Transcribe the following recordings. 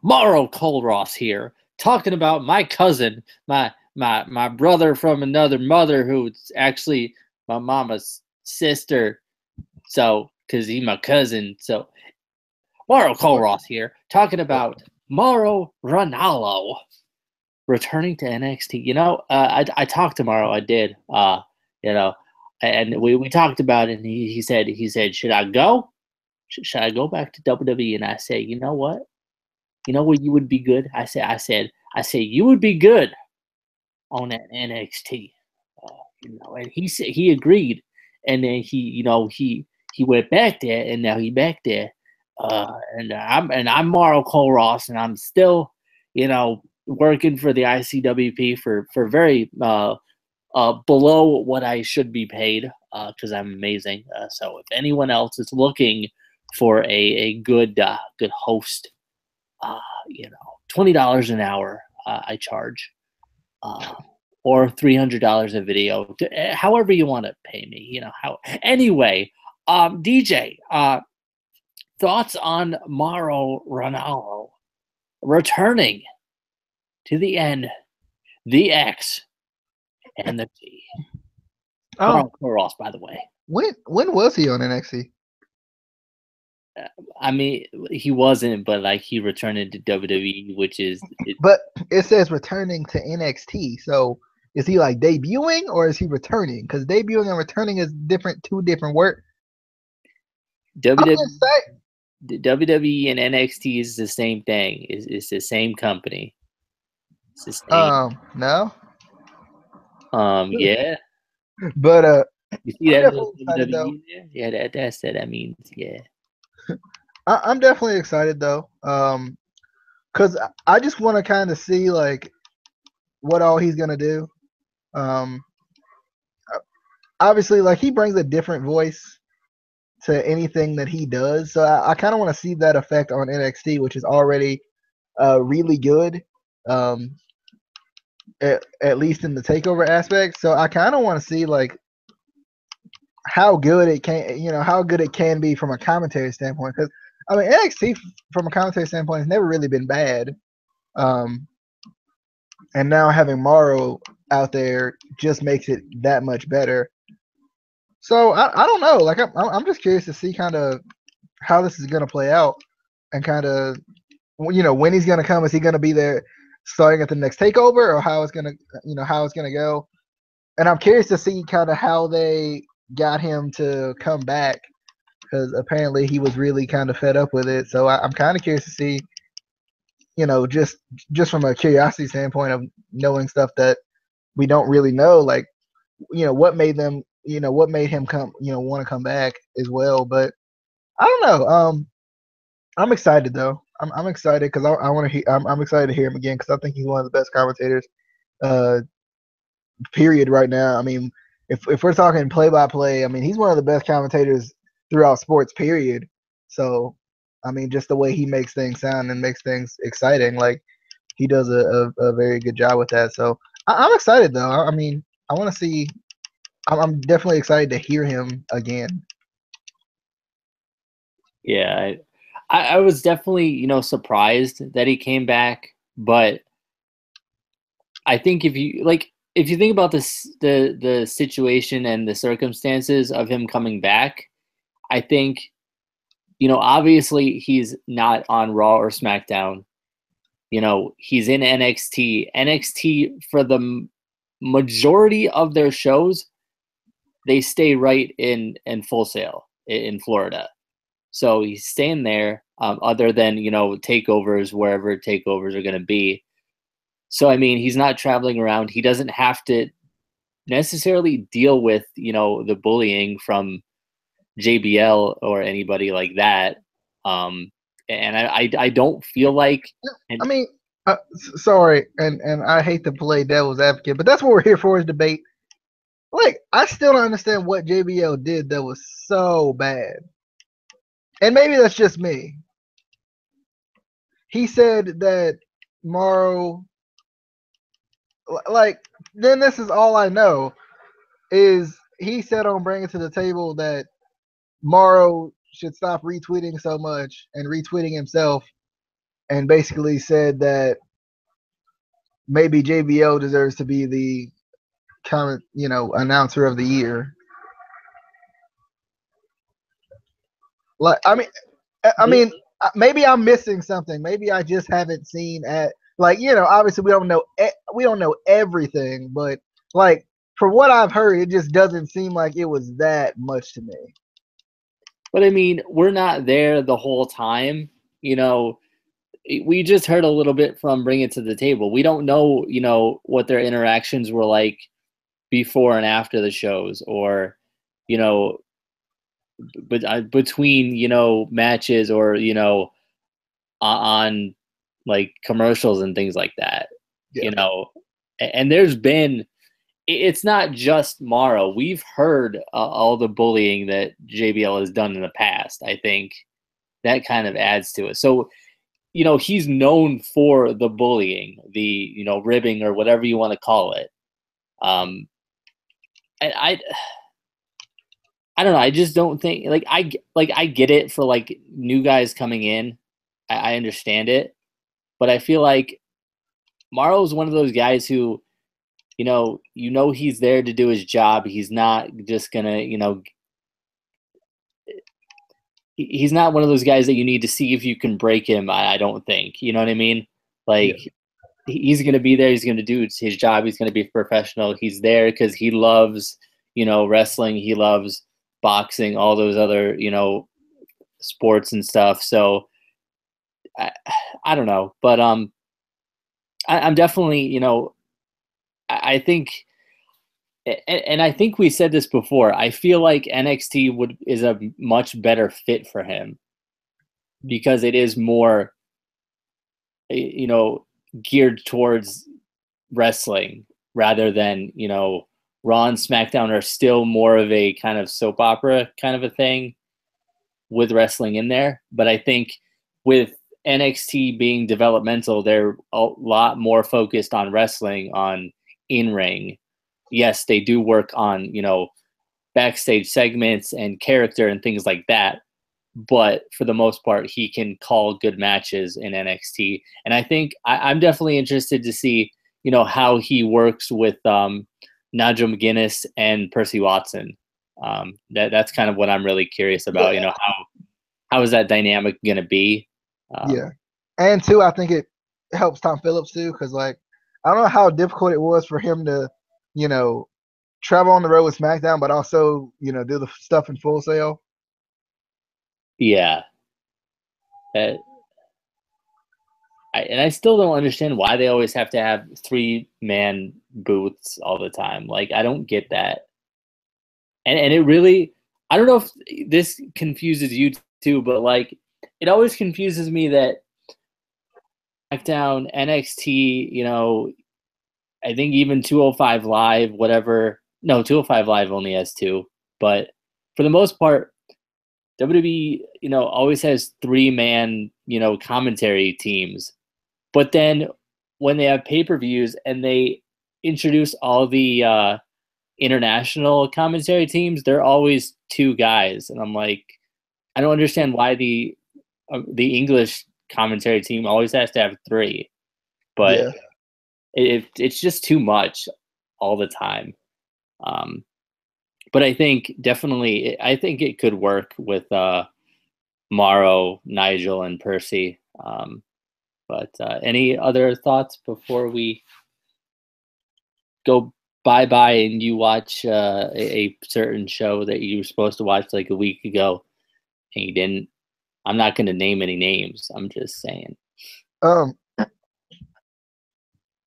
Mauro Ross here, talking about my cousin, my brother from another mother who's actually my mama's sister. So, because he's my cousin. So, Mauro Ross here, talking about Mauro Ranallo returning to NXT. I talked to Mauro. I did. And we talked about it. And he said, should I go? Should I go back to WWE? And I said, you know what? You know where you would be good? I said you would be good on that NXT. And he agreed, and then he went back there, and now he back there. And I'm Mauro Ross, and I'm still, working for the ICWP for very below what I should be paid, because I'm amazing. So if anyone else is looking for a good host, $20 an hour I charge, or $300 a video, however you want to pay me. Anyway, DJ, thoughts on Mauro Ranallo returning to the N, the X, and the T. Mauro Ross, by the way. When was he on NXT? I mean, he wasn't, but he returned to WWE, which is. But it says returning to NXT. So is he debuting or is he returning? Because debuting and returning is two different words. WWE and NXT is the same thing. It's the same company. It's the same. No. Yeah. But you see that WWE there? Yeah, that means yeah. I'm definitely excited though, because I just want to kind of see what all he's gonna do. Obviously, he brings a different voice to anything that he does, so I kind of want to see that effect on NXT, which is already really good, at least in the takeover aspect. So I kind of want to see how good it can be from a commentary standpoint, because I mean NXT from a commentary standpoint has never really been bad, and now having Mauro out there just makes it that much better. So I don't know, I'm just curious to see kind of how this is going to play out, and kind of when he's going to come. Is he going to be there starting at the next takeover, or how it's going to go? And I'm curious to see kind of how they got him to come back, because apparently he was really kind of fed up with it. So I'm kind of curious to see, just from a curiosity standpoint of knowing stuff that we don't really know, what made them, what made him come, want to come back as well. But I don't know. I'm excited though. I'm excited because I want to hear. I'm excited to hear him again, because I think he's one of the best commentators, period, right now. I mean, if we're talking play-by-play, I mean, he's one of the best commentators throughout sports, period. So, I mean, just the way he makes things sound and makes things exciting, he does a very good job with that. So, I'm excited, though. I mean, I want to see. I'm definitely excited to hear him again. Yeah, I was definitely, surprised that he came back, but I think if you think about this, the situation and the circumstances of him coming back, I think, obviously he's not on Raw or SmackDown. He's in NXT. NXT, for the majority of their shows, they stay right in Full Sail in Florida. So he's staying there, other than, takeovers, wherever takeovers are going to be. So, I mean, he's not traveling around. He doesn't have to necessarily deal with, the bullying from JBL or anybody like that. And I don't feel like. I mean, sorry, and I hate to play devil's advocate, but that's what we're here for, is debate. I still don't understand what JBL did that was so bad. And maybe that's just me. He said that Mauro, then this is all I know, is he said on Bring It to the Table that Mauro should stop retweeting so much and retweeting himself, and basically said that maybe JBL deserves to be the announcer of the year. Like, I mean, maybe I'm missing something. Maybe I just haven't seen obviously we don't know everything, but like for what I've heard, it just doesn't seem like it was that much to me. But I mean, we're not there the whole time. We just heard a little bit from Bring It to the Table. We don't know, what their interactions were like before and after the shows, or, between, matches, or, on like commercials and things like that, and it's not just Mauro. We've heard all the bullying that JBL has done in the past. I think that kind of adds to it. So, he's known for the bullying, the, ribbing, or whatever you want to call it. And I don't know. I just don't think I get it for like new guys coming in. I understand it, but I feel like Mauro's one of those guys who, he's there to do his job. He's not just gonna, he's not one of those guys that you need to see if you can break him. I don't think, you know what I mean? Like, he's going to be there. He's going to do his job. He's going to be professional. He's there because he loves, wrestling. He loves boxing, all those other, sports and stuff. So I don't know, but I'm definitely, I think, and I think we said this before, I feel like NXT is a much better fit for him because it is more, geared towards wrestling rather than, Raw and SmackDown are still more of a kind of soap opera kind of a thing with wrestling in there. But I think with NXT being developmental, they're a lot more focused on wrestling, on in-ring. Yes, they do work on, backstage segments and character and things like that. But for the most part, he can call good matches in NXT. And I think I'm definitely interested to see, how he works with Nigel McGuinness and Percy Watson. That's kind of what I'm really curious about. How is that dynamic going to be? Yeah, and two, I think it helps Tom Phillips too, because like I don't know how difficult it was for him to, travel on the road with SmackDown, but also do the stuff in Full Sail. Yeah. And I still don't understand why they always have to have 3-man booths all the time. Like, I don't get that. And it really, I don't know if this confuses you too, but like, it always confuses me that SmackDown, NXT, I think even 205 Live, whatever. No, 205 Live only has 2. But for the most part, WWE, always has 3-man, commentary teams. But then when they have pay-per-views and they introduce all the international commentary teams, they're always 2 guys. And I'm like, I don't understand why the English commentary team always has to have 3. But it's just too much all the time. But I think definitely, I think it could work with Mauro, Nigel, and Percy. But any other thoughts before we go bye-bye and you watch a certain show that you were supposed to watch like a week ago and you didn't? I'm not going to name any names. I'm just saying.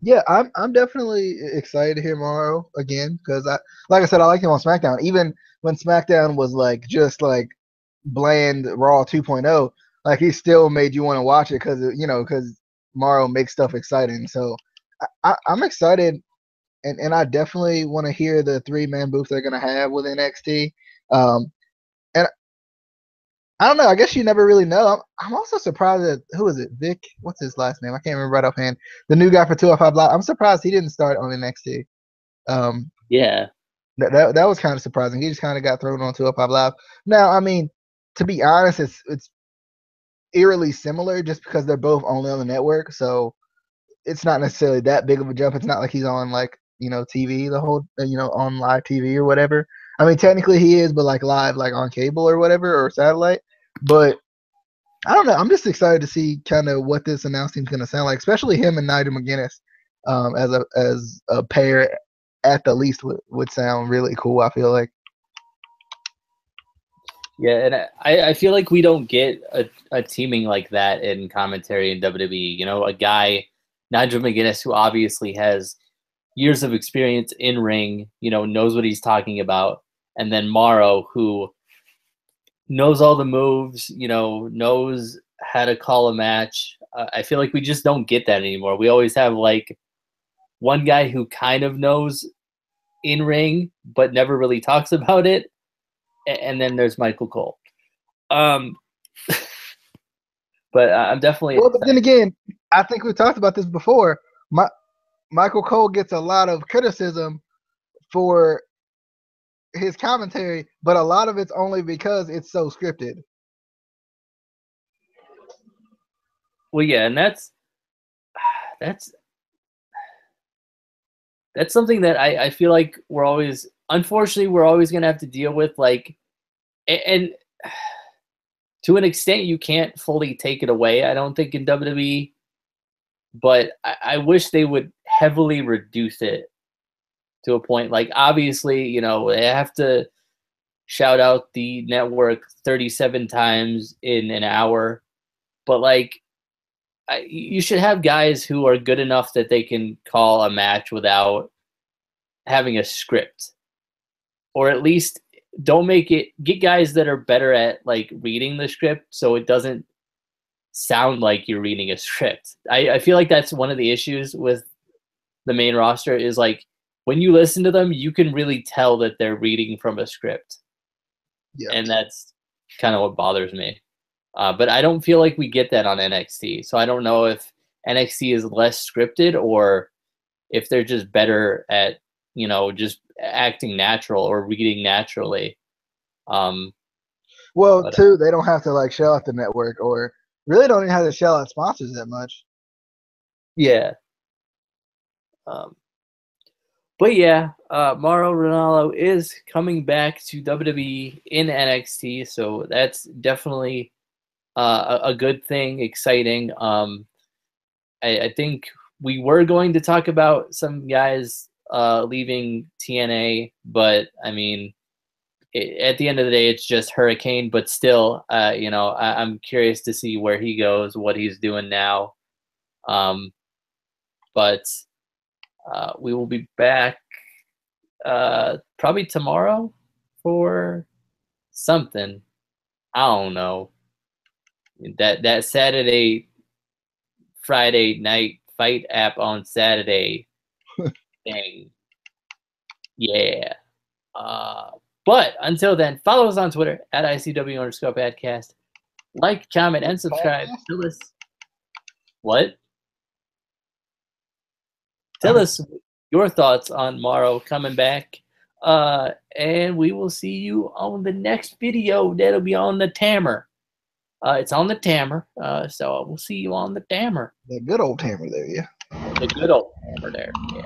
Yeah, I'm definitely excited to hear Mauro again because like I said, I like him on SmackDown. Even when SmackDown was like just like bland Raw 2.0, like he still made you want to watch it because Mauro makes stuff exciting. So I'm excited, and I definitely want to hear the 3-man booth they're gonna have with NXT. And I don't know. I guess you never really know. I'm also surprised that who is it? Vic? What's his last name? I can't remember right offhand. The new guy for 205 Live. I'm surprised he didn't start on NXT. Yeah. That was kind of surprising. He just kind of got thrown on 205 Live. Now, I mean, to be honest, it's eerily similar just because they're both only on the network. So it's not necessarily that big of a jump. It's not like he's on like TV the whole on live TV or whatever. I mean, technically he is, but like live, like on cable or whatever or satellite. But I don't know. I'm just excited to see kind of what this announced team's going to sound like, especially him and Nigel McGuinness as a pair at the least would sound really cool. I feel like. Yeah, and I feel like we don't get a teaming like that in commentary in WWE. A guy, Nigel McGuinness, who obviously has years of experience in ring, knows what he's talking about, and then Mauro, who knows all the moves, knows how to call a match. I feel like we just don't get that anymore. We always have like one guy who kind of knows in ring, but never really talks about it. And then there's Michael Cole. But I'm definitely. Well, but then again, I think we talked about this before. Michael Cole gets a lot of criticism for his commentary, but a lot of it's only because it's so scripted. Well, yeah, and that's something that I feel like unfortunately, we're always going to have to deal with, like, and to an extent, you can't fully take it away, I don't think, in WWE, but I wish they would heavily reduce it to a point. Like, obviously, they have to shout out the network 37 times in an hour, but, like, you should have guys who are good enough that they can call a match without having a script, or at least get guys that are better at like reading the script so it doesn't sound like you're reading a script. I feel like that's one of the issues with the main roster is like when you listen to them, you can really tell that they're reading from a script. Yeah. And that's kind of what bothers me. But I don't feel like we get that on NXT. So I don't know if NXT is less scripted or if they're just better at, just acting natural or reading naturally. Well, too, they don't have to like shell out the network or really don't even have to shell out sponsors that much. Yeah. But yeah, Mauro Ranallo is coming back to WWE in NXT, so that's definitely a good thing, exciting. I think we were going to talk about some guys leaving TNA, but I mean, at the end of the day, it's just Hurricane. But still, I'm curious to see where he goes, what he's doing now. But we will be back probably tomorrow for something. I don't know. That Saturday, Friday night fight app on Saturday thing. Yeah. But until then, follow us on Twitter at ICW_podcast. Like, comment, and subscribe. Tell us what? Tell us your thoughts on Mauro coming back. And we will see you on the next video. That'll be on the Tammer. It's on the Tammer. So we'll see you on the Tammer. The good old Tammer there, yeah. The good old Tammer there, yeah.